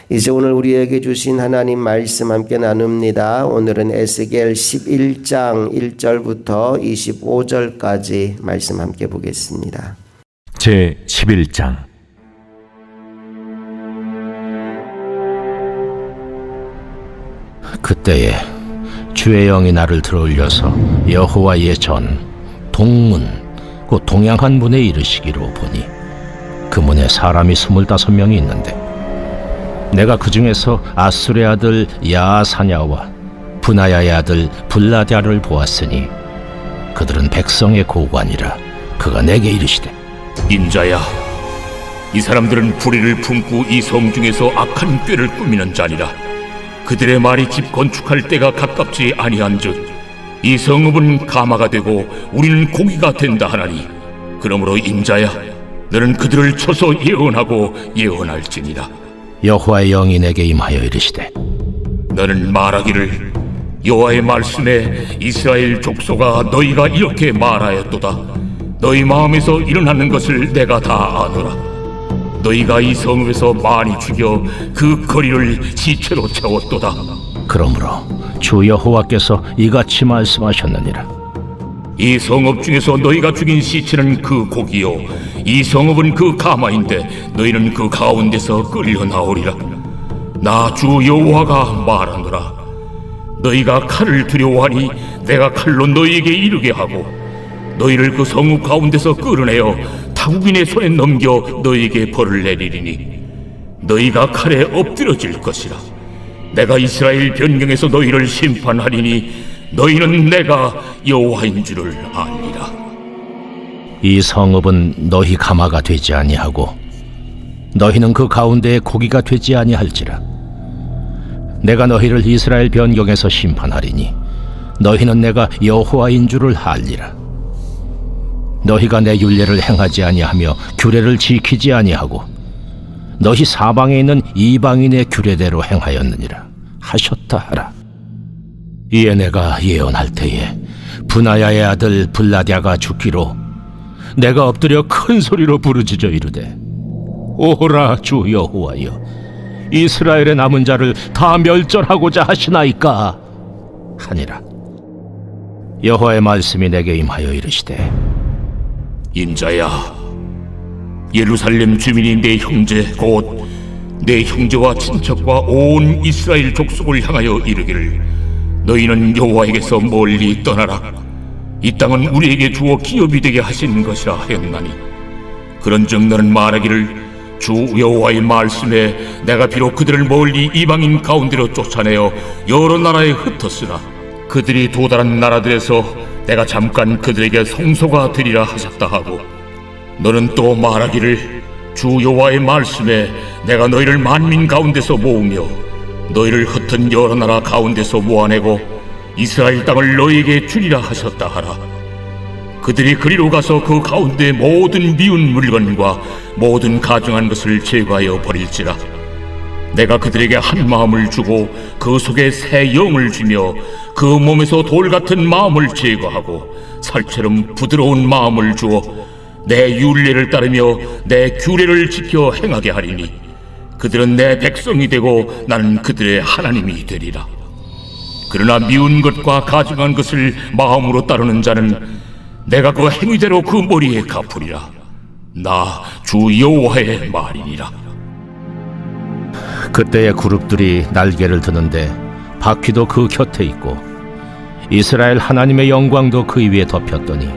이제 오늘 우리에게 주신 하나님 말씀 함께 나눕니다. 오늘은 에스겔 11장 1절부터 25절까지 말씀 함께 보겠습니다. 제 11장. 그때에 주의 영이 나를 들어올려서 여호와의 전 동문 곧 동양한 문에 이르시기로 보니 그 문에 사람이 25명이 있는데 내가 그 중에서 아술의 아들 야사냐와 분하야의 아들 블라랴를 보았으니 그들은 백성의 고관이라. 그가 내게 이르시되, 인자야, 이 사람들은 불의를 품고 이 성 중에서 악한 꾀를 꾸미는 자니라. 그들의 말이 집 건축할 때가 가깝지 아니한즉 이 성읍은 가마가 되고 우리는 고기가 된다 하나니, 그러므로 인자야, 너는 그들을 쳐서 예언하고 예언할지니라. 여호와의 영이 내게 임하여 이르시되, 너는 말하기를, 여호와의 말씀에 이스라엘 족속아, 너희가 이렇게 말하였도다. 너희 마음에서 일어나는 것을 내가 다 아노라. 너희가 이 성읍에서 많이 죽여 그 거리를 시체로 채웠도다. 그러므로 주 여호와께서 이같이 말씀하셨느니라. 이 성읍 중에서 너희가 죽인 시체는 그 고기요, 이 성읍은 그 가마인데 너희는 그 가운데서 끌려 나오리라. 나 주 여호와가 말하노라. 너희가 칼을 두려워하니 내가 칼로 너희에게 이르게 하고 너희를 그 성읍 가운데서 끌어내어 타국인의 손에 넘겨 너희에게 벌을 내리리니 너희가 칼에 엎드려질 것이라. 내가 이스라엘 변경에서 너희를 심판하리니 너희는 내가 여호와인 줄을 알리라. 이 성읍은 너희 가마가 되지 아니하고 너희는 그 가운데에 고기가 되지 아니할지라. 내가 너희를 이스라엘 변경에서 심판하리니 너희는 내가 여호와인 줄을 알리라. 너희가 내 율례를 행하지 아니하며 규례를 지키지 아니하고 너희 사방에 있는 이방인의 규례대로 행하였느니라 하셨다 하라. 이에 내가 예언할 때에 분하야의 아들 블라랴가 죽기로 내가 엎드려 큰 소리로 부르짖어 이르되, 오호라 주 여호와여, 이스라엘의 남은 자를 다 멸절하고자 하시나이까 하니라. 여호와의 말씀이 내게 임하여 이르시되, 인자야, 예루살렘 주민이 내 형제 곧 내 형제와 친척과 온 이스라엘 족속을 향하여 이르기를, 너희는 여호와에게서 멀리 떠나라. 이 땅은 우리에게 주어 기업이 되게 하신 것이라 하였나니, 그런즉 너는 말하기를, 주 여호와의 말씀에 내가 비록 그들을 멀리 이방인 가운데로 쫓아내어 여러 나라에 흩었으나 그들이 도달한 나라들에서 내가 잠깐 그들에게 성소가 되리라 하셨다 하고, 너는 또 말하기를, 주 여호와의 말씀에 내가 너희를 만민 가운데서 모으며 너희를 흩은 여러 나라 가운데서 모아내고 이스라엘 땅을 너희에게 주리라 하셨다 하라. 그들이 그리로 가서 그 가운데 모든 미운 물건과 모든 가증한 것을 제거하여 버릴지라. 내가 그들에게 한 마음을 주고 그 속에 새 영을 주며 그 몸에서 돌 같은 마음을 제거하고 살처럼 부드러운 마음을 주어 내 율례를 따르며 내 규례를 지켜 행하게 하리니 그들은 내 백성이 되고 나는 그들의 하나님이 되리라. 그러나 미운 것과 가증한 것을 마음으로 따르는 자는 내가 그 행위대로 그 머리에 갚으리라. 나 주 여호와의 말이니라. 그때의 그룹들이 날개를 드는데 바퀴도 그 곁에 있고 이스라엘 하나님의 영광도 그 위에 덮였더니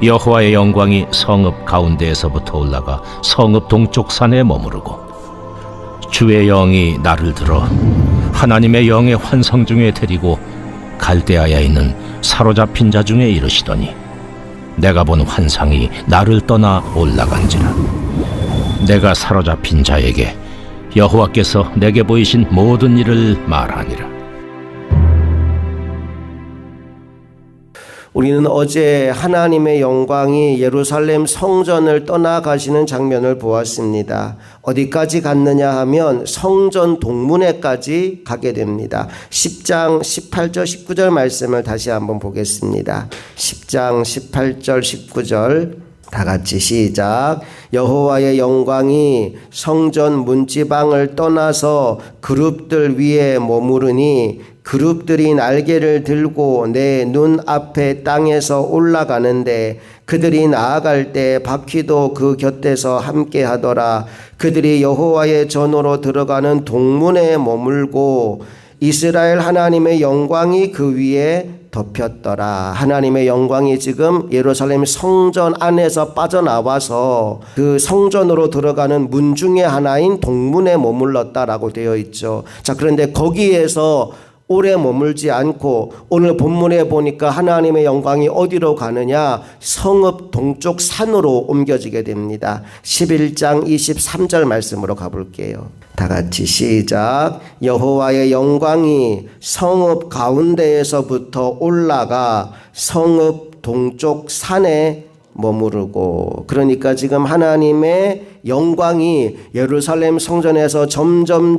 여호와의 영광이 성읍 가운데에서부터 올라가 성읍 동쪽 산에 머무르고 주의 영이 나를 들어 하나님의 영의 환상 중에 데리고 갈대아에 있는 사로잡힌 자 중에 이르시더니, 내가 본 환상이 나를 떠나 올라간지라. 내가 사로잡힌 자에게 여호와께서 내게 보이신 모든 일을 말하니라. 우리는 어제 하나님의 영광이 예루살렘 성전을 떠나가시는 장면을 보았습니다. 어디까지 갔느냐 하면 성전 동문회까지 가게 됩니다. 10장 18절 19절 말씀을 다시 한번 보겠습니다. 10장 18절 19절 다 같이 시작. 여호와의 영광이 성전 문지방을 떠나서 그룹들 위에 머무르니 그룹들이 날개를 들고 내 눈앞에 땅에서 올라가는데 그들이 나아갈 때 바퀴도 그 곁에서 함께 하더라. 그들이 여호와의 전으로 들어가는 동문에 머물고 이스라엘 하나님의 영광이 그 위에 덮였더라. 하나님의 영광이 지금 예루살렘 성전 안에서 빠져나와서 그 성전으로 들어가는 문 중에 하나인 동문에 머물렀다라고 되어 있죠. 자, 그런데 거기에서 오래 머물지 않고 오늘 본문에 보니까 하나님의 영광이 어디로 가느냐? 성읍 동쪽 산으로 옮겨지게 됩니다. 11장 23절 말씀으로 가볼게요. 다 같이 시작. 여호와의 영광이 성읍 가운데에서부터 올라가 성읍 동쪽 산에 머무르고, 그러니까 지금 하나님의 영광이 예루살렘 성전에서 점점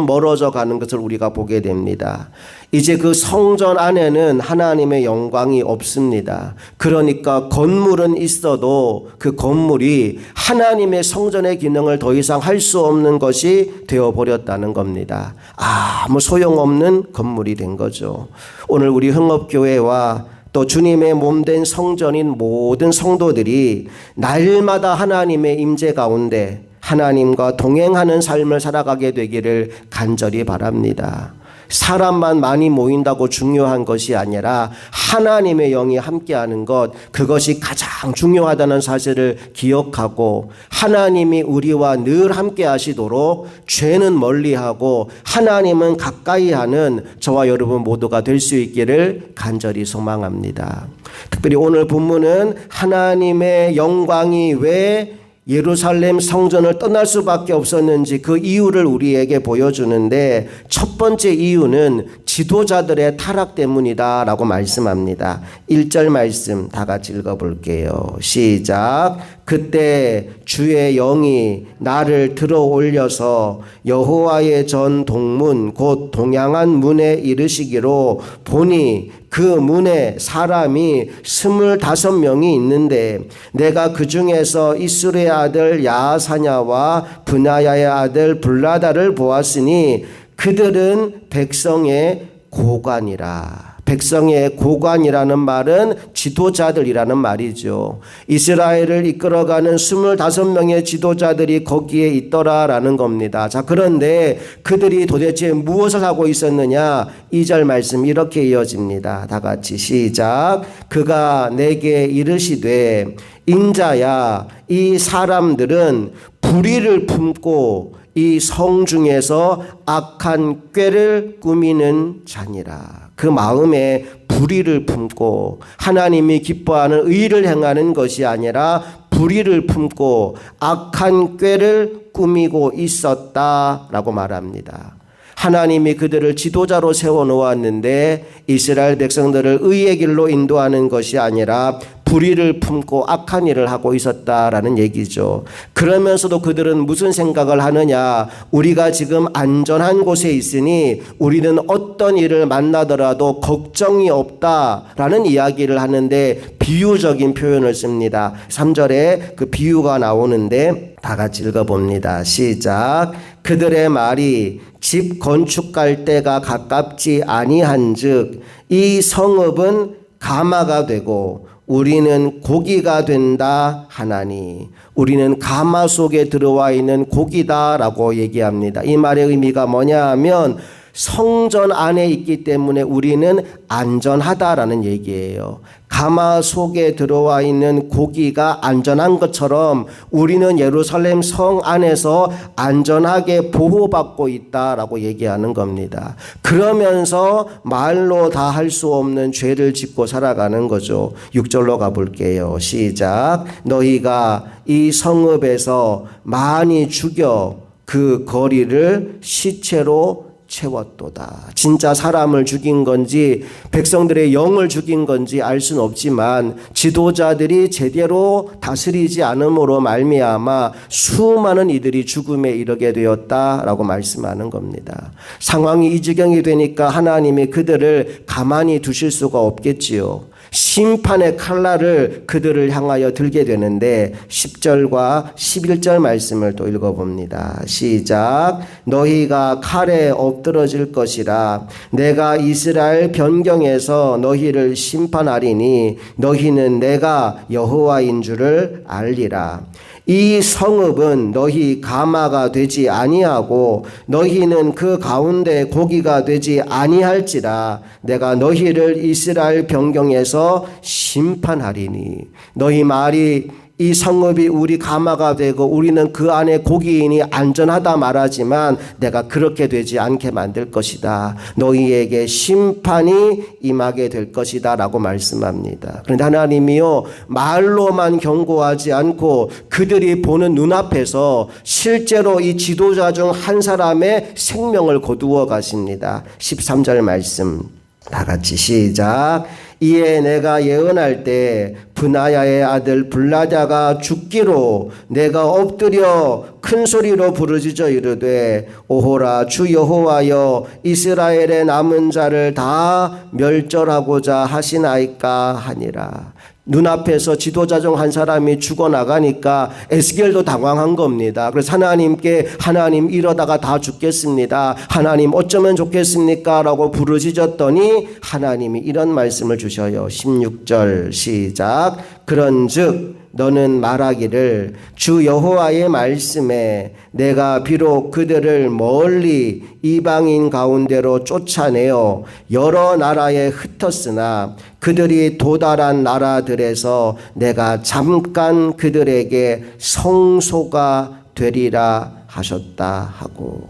멀어져 가는 것을 우리가 보게 됩니다. 이제 그 성전 안에는 하나님의 영광이 없습니다. 그러니까 건물은 있어도 그 건물이 하나님의 성전의 기능을 더 이상 할 수 없는 것이 되어버렸다는 겁니다. 아무 소용없는 건물이 된 거죠. 오늘 우리 흥업교회와 또 주님의 몸된 성전인 모든 성도들이 날마다 하나님의 임재 가운데 하나님과 동행하는 삶을 살아가게 되기를 간절히 바랍니다. 사람만 많이 모인다고 중요한 것이 아니라 하나님의 영이 함께하는 것, 그것이 가장 중요하다는 사실을 기억하고 하나님이 우리와 늘 함께 하시도록 죄는 멀리하고 하나님은 가까이 하는 저와 여러분 모두가 될 수 있기를 간절히 소망합니다. 특별히 오늘 본문은 하나님의 영광이 왜 예루살렘 성전을 떠날 수밖에 없었는지 그 이유를 우리에게 보여주는데, 첫 번째 이유는 지도자들의 타락 때문이다 라고 말씀합니다. 1절 말씀 다 같이 읽어볼게요. 시작. 그때 주의 영이 나를 들어 올려서 여호와의 전 동문 곧 동양한 문에 이르시기로, 보니 그 문에 사람이 25명이 있는데 내가 그 중에서 이스루의 아들 야사냐와 브나야의 아들 블라다를 보았으니 그들은 백성의 고관이라. 백성의 고관이라는 말은 지도자들이라는 말이죠. 이스라엘을 이끌어가는 25명의 지도자들이 거기에 있더라라는 겁니다. 자, 그런데 그들이 도대체 무엇을 하고 있었느냐? 2절 말씀 이렇게 이어집니다. 다 같이 시작. 그가 내게 이르시되 인자야, 이 사람들은 불의를 품고 이 성 중에서 악한 꾀를 꾸미는 자니라. 그 마음에 불의를 품고 하나님이 기뻐하는 의를 행하는 것이 아니라 불의를 품고 악한 꾀를 꾸미고 있었다라고 말합니다. 하나님이 그들을 지도자로 세워놓았는데 이스라엘 백성들을 의의 길로 인도하는 것이 아니라 불의를 품고 악한 일을 하고 있었다라는 얘기죠. 그러면서도 그들은 무슨 생각을 하느냐? 우리가 지금 안전한 곳에 있으니 우리는 어떤 일을 만나더라도 걱정이 없다라는 이야기를 하는데 비유적인 표현을 씁니다. 3절에 그 비유가 나오는데 다 같이 읽어봅니다. 시작. 그들의 말이 집 건축할 때가 가깝지 아니한즉 이 성읍은 가마가 되고 우리는 고기가 된다 하나니, 우리는 가마 속에 들어와 있는 고기다라고 얘기합니다. 이 말의 의미가 뭐냐 하면 성전 안에 있기 때문에 우리는 안전하다라는 얘기예요. 가마 속에 들어와 있는 고기가 안전한 것처럼 우리는 예루살렘 성 안에서 안전하게 보호받고 있다라고 얘기하는 겁니다. 그러면서 말로 다 할 수 없는 죄를 짓고 살아가는 거죠. 6절로 가볼게요. 시작. 너희가 이 성읍에서 많이 죽여 그 거리를 시체로 채웠도다. 진짜 사람을 죽인 건지 백성들의 영을 죽인 건지 알 수는 없지만 지도자들이 제대로 다스리지 않음으로 말미암아 수많은 이들이 죽음에 이르게 되었다라고 말씀하는 겁니다. 상황이 이 지경이 되니까 하나님이 그들을 가만히 두실 수가 없겠지요. 심판의 칼날을 그들을 향하여 들게 되는데 10절과 11절 말씀을 또 읽어봅니다. 시작. 너희가 칼에 엎드러질 것이라. 내가 이스라엘 변경에서 너희를 심판하리니 너희는 내가 여호와인 줄을 알리라. 이 성읍은 너희 가마가 되지 아니하고 너희는 그 가운데 고기가 되지 아니할지라. 내가 너희를 이스라엘 변경에서 심판하리니. 너희 말이 이 성읍이 우리 가마가 되고 우리는 그 안에 고기이니 안전하다 말하지만 내가 그렇게 되지 않게 만들 것이다. 너희에게 심판이 임하게 될 것이다 라고 말씀합니다. 그런데 하나님이요, 말로만 경고하지 않고 그들이 보는 눈앞에서 실제로 이 지도자 중 한 사람의 생명을 거두어 가십니다. 13절 말씀 다 같이 시작. 이에 내가 예언할 때 브나야의 아들 블라자가 죽기로 내가 엎드려 큰 소리로 부르짖어 이르되 오호라 주 여호와여 이스라엘의 남은 자를 다 멸절하고자 하시나이까 하니라. 눈앞에서 지도자 중 한 사람이 죽어나가니까 에스겔도 당황한 겁니다. 그래서 하나님께 하나님 이러다가 다 죽겠습니다. 하나님 어쩌면 좋겠습니까? 라고 부르짖었더니 하나님이 이런 말씀을 주셔요. 16절 시작. 그런즉 너는 말하기를 주 여호와의 말씀에 내가 비록 그들을 멀리 이방인 가운데로 쫓아내어 여러 나라에 흩었으나 그들이 도달한 나라들에서 내가 잠깐 그들에게 성소가 되리라 하셨다 하고.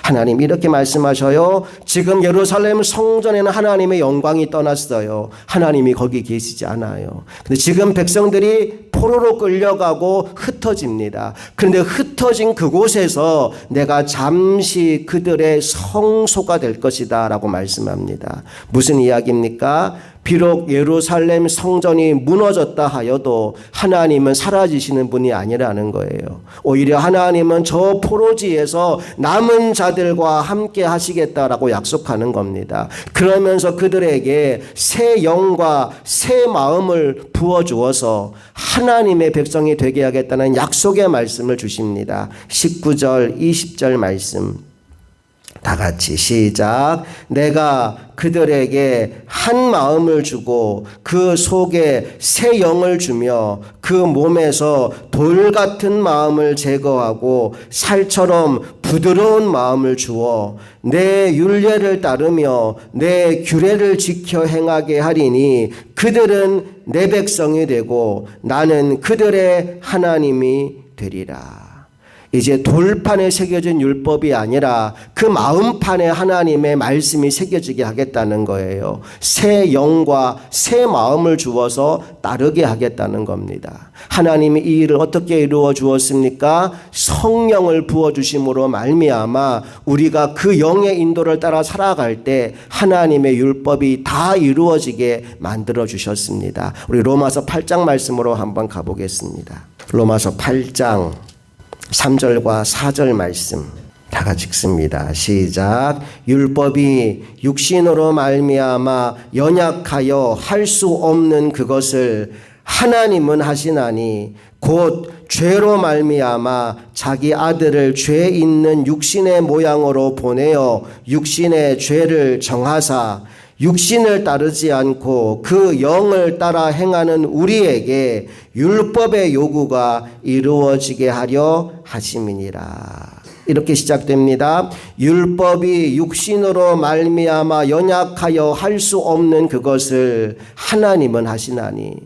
하나님 이렇게 말씀하셔요. 지금 예루살렘 성전에는 하나님의 영광이 떠났어요. 하나님이 거기 계시지 않아요. 근데 지금 백성들이 포로로 끌려가고 흩어집니다. 그런데 흩어진 그곳에서 내가 잠시 그들의 성소가 될 것이다 라고 말씀합니다. 무슨 이야기입니까? 비록 예루살렘 성전이 무너졌다 하여도 하나님은 사라지시는 분이 아니라는 거예요. 오히려 하나님은 저 포로지에서 남은 자들과 함께 하시겠다라고 약속하는 겁니다. 그러면서 그들에게 새 영과 새 마음을 부어주어서 하나님의 백성이 되게 하겠다는 약속의 말씀을 주십니다. 19절 20절 말씀 다 같이 시작. 내가 그들에게 한 마음을 주고 그 속에 새 영을 주며 그 몸에서 돌 같은 마음을 제거하고 살처럼 부드러운 마음을 주어 내 율례를 따르며 내 규례를 지켜 행하게 하리니 그들은 내 백성이 되고 나는 그들의 하나님이 되리라. 이제 돌판에 새겨진 율법이 아니라 그 마음판에 하나님의 말씀이 새겨지게 하겠다는 거예요. 새 영과 새 마음을 주어서 따르게 하겠다는 겁니다. 하나님이 이 일을 어떻게 이루어 주었습니까? 성령을 부어주심으로 말미암아 우리가 그 영의 인도를 따라 살아갈 때 하나님의 율법이 다 이루어지게 만들어 주셨습니다. 우리 로마서 8장 말씀으로 한번 가보겠습니다. 로마서 8장 3절과 4절 말씀 다 같이 읽습니다. 시작. 율법이 육신으로 말미암아 연약하여 할 수 없는 그것을 하나님은 하시나니 곧 죄로 말미암아 자기 아들을 죄 있는 육신의 모양으로 보내어 육신의 죄를 정하사 육신을 따르지 않고 그 영을 따라 행하는 우리에게 율법의 요구가 이루어지게 하려 하심이니라. 이렇게 시작됩니다. 율법이 육신으로 말미암아 연약하여 할 수 없는 그것을 하나님은 하시나니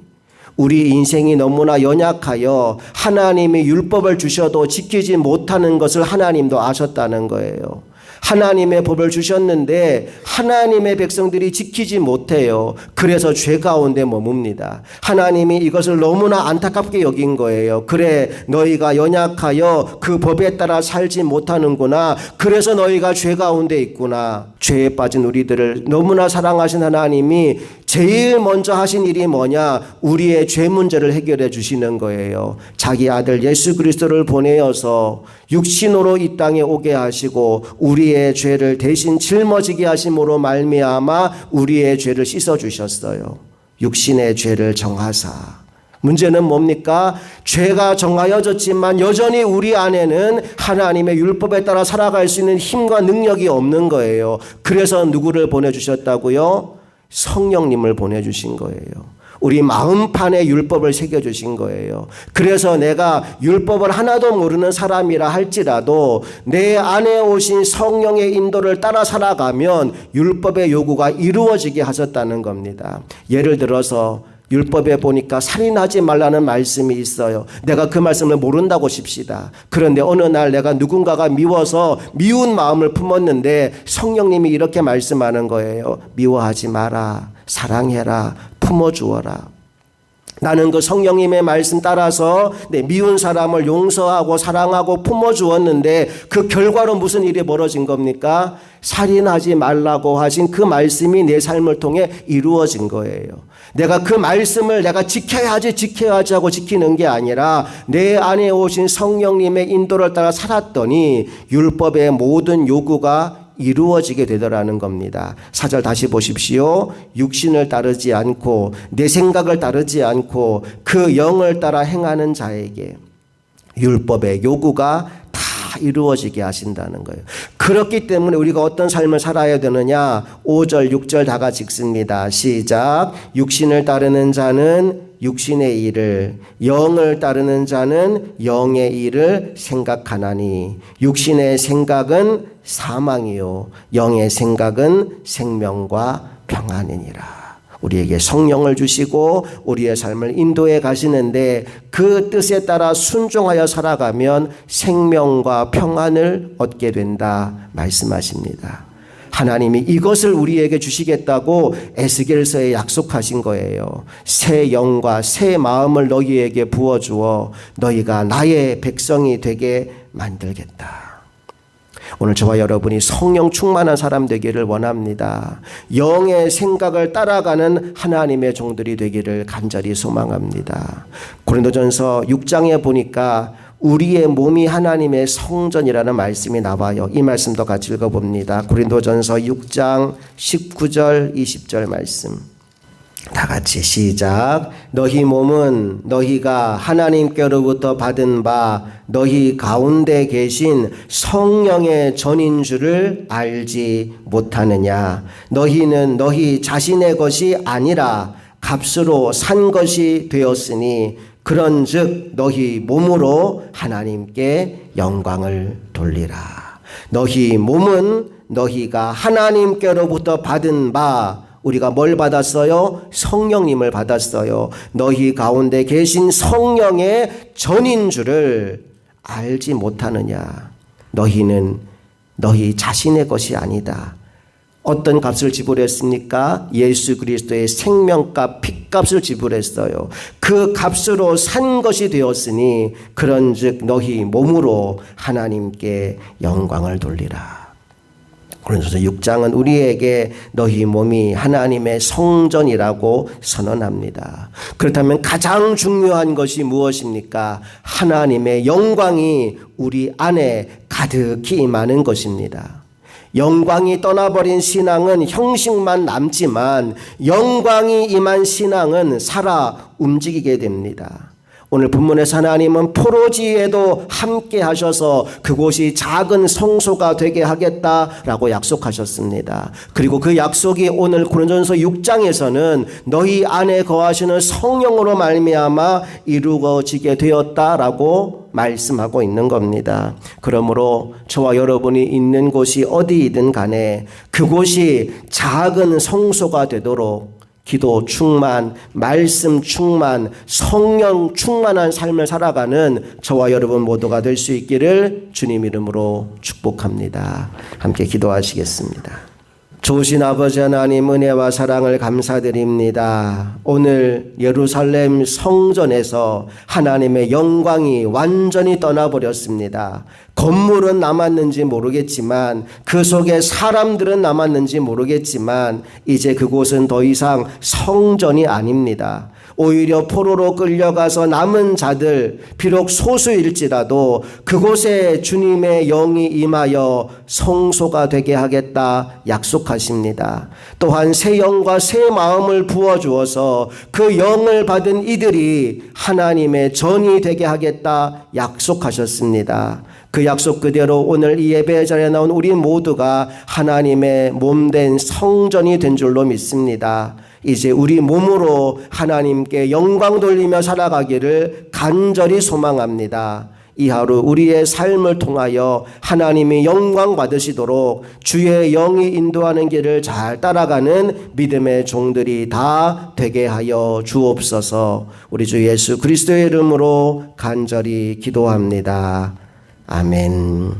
우리 인생이 너무나 연약하여 하나님이 율법을 주셔도 지키지 못하는 것을 하나님도 아셨다는 거예요. 하나님의 법을 주셨는데 하나님의 백성들이 지키지 못해요. 그래서 죄 가운데 머뭅니다. 하나님이 이것을 너무나 안타깝게 여긴 거예요. 그래, 너희가 연약하여 그 법에 따라 살지 못하는구나. 그래서 너희가 죄 가운데 있구나. 죄에 빠진 우리들을 너무나 사랑하신 하나님이 제일 먼저 하신 일이 뭐냐? 우리의 죄 문제를 해결해 주시는 거예요. 자기 아들 예수 그리스도를 보내어서 육신으로 이 땅에 오게 하시고 우리의 죄를 대신 짊어지게 하심으로 말미암아 우리의 죄를 씻어 주셨어요. 육신의 죄를 정하사. 문제는 뭡니까? 죄가 정하여졌지만 여전히 우리 안에는 하나님의 율법에 따라 살아갈 수 있는 힘과 능력이 없는 거예요. 그래서 누구를 보내주셨다고요? 성령님을 보내주신 거예요. 우리 마음판에 율법을 새겨주신 거예요. 그래서 내가 율법을 하나도 모르는 사람이라 할지라도 내 안에 오신 성령의 인도를 따라 살아가면 율법의 요구가 이루어지게 하셨다는 겁니다. 예를 들어서 율법에 보니까 살인하지 말라는 말씀이 있어요. 내가 그 말씀을 모른다고 칩시다. 그런데 어느 날 내가 누군가가 미워서 미운 마음을 품었는데 성령님이 이렇게 말씀하는 거예요. 미워하지 마라. 사랑해라. 품어주어라. 나는 그 성령님의 말씀 따라서 내 미운 사람을 용서하고 사랑하고 품어주었는데 그 결과로 무슨 일이 벌어진 겁니까? 살인하지 말라고 하신 그 말씀이 내 삶을 통해 이루어진 거예요. 내가 그 말씀을 내가 지켜야지 하고 지키는 게 아니라 내 안에 오신 성령님의 인도를 따라 살았더니 율법의 모든 요구가 이루어지게 되더라는 겁니다. 4절 다시 보십시오. 육신을 따르지 않고 내 생각을 따르지 않고 그 영을 따라 행하는 자에게 율법의 요구가 다 이루어지게 하신다는 거예요. 그렇기 때문에 우리가 어떤 삶을 살아야 되느냐? 5절 6절 다 같이 읽습니다. 시작. 육신을 따르는 자는 육신의 일을, 영을 따르는 자는 영의 일을 생각하나니 육신의 생각은 사망이요 영의 생각은 생명과 평안이니라. 우리에게 성령을 주시고 우리의 삶을 인도해 가시는데 그 뜻에 따라 순종하여 살아가면 생명과 평안을 얻게 된다 말씀하십니다. 하나님이 이것을 우리에게 주시겠다고 에스겔서에 약속하신 거예요. 새 영과 새 마음을 너희에게 부어주어 너희가 나의 백성이 되게 만들겠다. 오늘 저와 여러분이 성령 충만한 사람 되기를 원합니다. 영의 생각을 따라가는 하나님의 종들이 되기를 간절히 소망합니다. 고린도전서 6장에 보니까 우리의 몸이 하나님의 성전이라는 말씀이 나와요. 이 말씀도 같이 읽어봅니다. 고린도전서 6장 19절 20절 말씀. 다 같이 시작. 너희 몸은 너희가 하나님께로부터 받은 바 너희 가운데 계신 성령의 전인 줄을 알지 못하느냐. 너희는 너희 자신의 것이 아니라 값으로 산 것이 되었으니 그런즉 너희 몸으로 하나님께 영광을 돌리라. 너희 몸은 너희가 하나님께로부터 받은 바 우리가 뭘 받았어요? 성령님을 받았어요. 너희 가운데 계신 성령의 전인 줄을 알지 못하느냐. 너희는 너희 자신의 것이 아니다. 어떤 값을 지불했습니까? 예수 그리스도의 생명값, 핏값을 지불했어요. 그 값으로 산 것이 되었으니 그런즉 너희 몸으로 하나님께 영광을 돌리라. 고린도서 6장은 우리에게 너희 몸이 하나님의 성전이라고 선언합니다. 그렇다면 가장 중요한 것이 무엇입니까? 하나님의 영광이 우리 안에 가득히 임하는 것입니다. 영광이 떠나버린 신앙은 형식만 남지만 영광이 임한 신앙은 살아 움직이게 됩니다. 오늘 본문에서 하나님은 포로지에도 함께 하셔서 그곳이 작은 성소가 되게 하겠다라고 약속하셨습니다. 그리고 그 약속이 오늘 고린도전서 6장에서는 너희 안에 거하시는 성령으로 말미암아 이루어지게 되었다라고 말씀하고 있는 겁니다. 그러므로 저와 여러분이 있는 곳이 어디이든 간에 그곳이 작은 성소가 되도록 기도 충만, 말씀 충만, 성령 충만한 삶을 살아가는 저와 여러분 모두가 될 수 있기를 주님 이름으로 축복합니다. 함께 기도하시겠습니다. 좋으신 아버지 하나님 은혜와 사랑을 감사드립니다. 오늘 예루살렘 성전에서 하나님의 영광이 완전히 떠나버렸습니다. 건물은 남았는지 모르겠지만 그 속에 사람들은 남았는지 모르겠지만 이제 그곳은 더 이상 성전이 아닙니다. 오히려 포로로 끌려가서 남은 자들 비록 소수일지라도 그곳에 주님의 영이 임하여 성소가 되게 하겠다 약속하십니다. 또한 새 영과 새 마음을 부어주어서 그 영을 받은 이들이 하나님의 전이 되게 하겠다 약속하셨습니다. 그 약속 그대로 오늘 이 예배 자리에 나온 우리 모두가 하나님의 몸된 성전이 된 줄로 믿습니다. 이제 우리 몸으로 하나님께 영광 돌리며 살아가기를 간절히 소망합니다. 이 하루 우리의 삶을 통하여 하나님이 영광 받으시도록 주의 영이 인도하는 길을 잘 따라가는 믿음의 종들이 다 되게 하여 주옵소서. 우리 주 예수 그리스도의 이름으로 간절히 기도합니다. 아멘.